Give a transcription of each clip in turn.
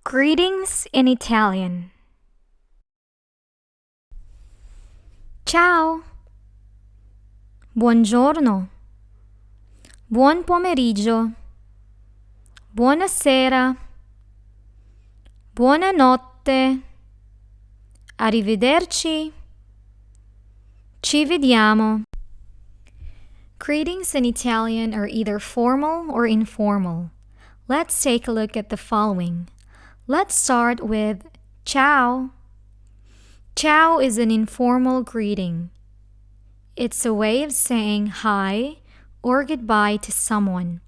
Greetings in Italian. Ciao. Buongiorno. Buon pomeriggio. Buonasera. Buonanotte. Arrivederci. Ci vediamo. Greetings in Italian are either formal or informal. Let's take a look at the following. Let's start with ciao. Ciao is an informal greeting. It's a way of saying hi or goodbye to someone.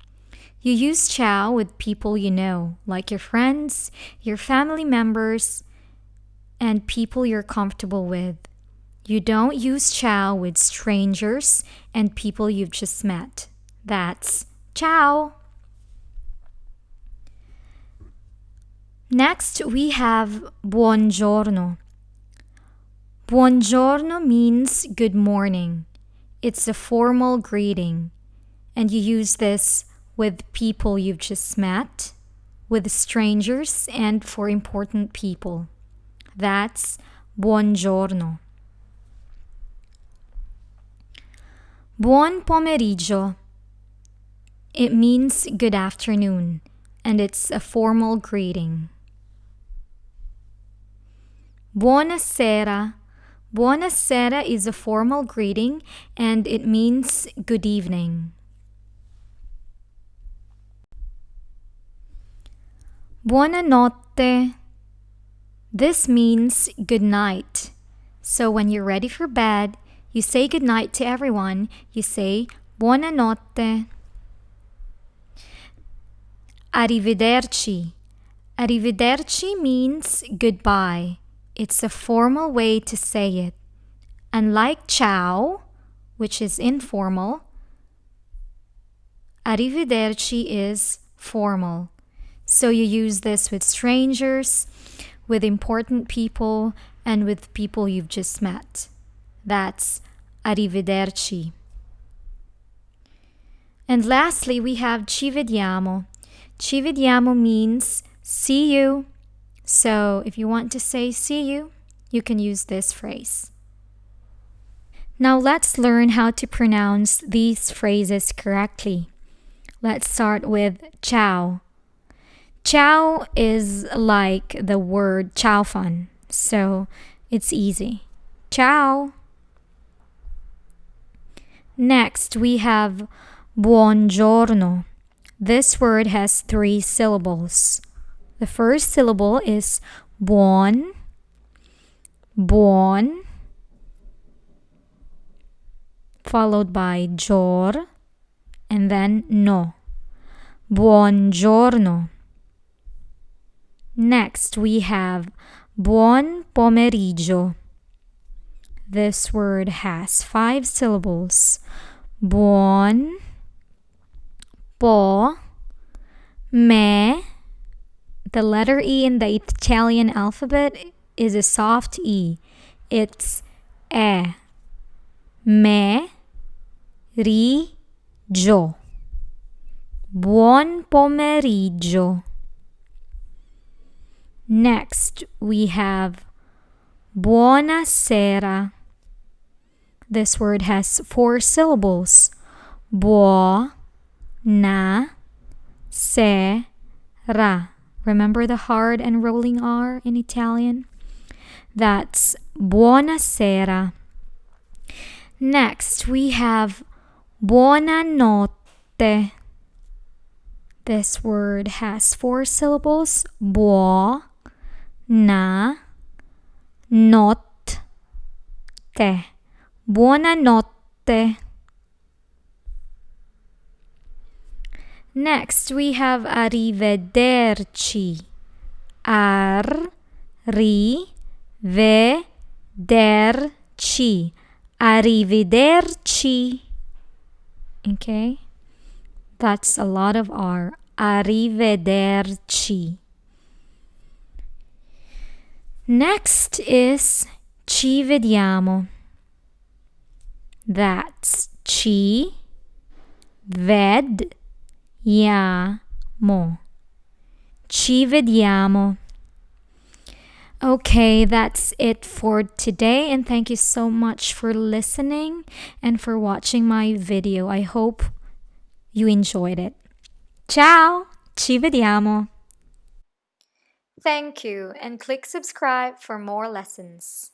You use ciao with people you know, like your friends, your family members, and people you're comfortable with. You don't use ciao with strangers and people you've just met. That's ciao. Next, we have buongiorno. Buongiorno means good morning. It's a formal greeting, and you use this with people you've just met, with strangers, and for important people. That's buongiorno. Buon pomeriggio. It means good afternoon, and it's a formal greeting. Buonasera. Buonasera is a formal greeting and it means good evening. Buonanotte. This means good night. So when you're ready for bed, you say good night to everyone. You say buonanotte. Arrivederci. Arrivederci means goodbye. It's a formal way to say it. Unlike ciao, which is informal, arrivederci is formal. So you use this with strangers, with important people, and with people you've just met. That's arrivederci. And lastly, we have ci vediamo. Ci vediamo means see you. So if you want to say see you, you can use this phrase. Now let's learn how to pronounce these phrases correctly. Let's start with ciao. Ciao is like the word chow fun, so it's easy. Ciao. Next, we have buongiorno. This word has 3 syllables. The first syllable is buon, buon, followed by gior, and then no. Buongiorno. Next, we have buon pomeriggio. This word has 5 syllables. Buon, po, me. The letter E in the Italian alphabet is a soft E. It's e. Me, ri, gio. Buon pomeriggio. Next, we have buonasera. This word has 4 syllables. Buo, na, se, ra. Remember the hard and rolling R in Italian? That's buonasera. Next, we have buonanotte. This word has 4 syllables. Buo, na, notte. Buonanotte. Next, we have arrivederci. Arrivederci. Arrivederci. Okay? That's a lot of R. Arrivederci. Next is ci vediamo. That's ci vediamo. Ci vediamo. Okay, that's it for today, and thank you so much for listening and for watching my video. I hope you enjoyed it. Ciao! Ci vediamo! Thank you, and click subscribe for more lessons.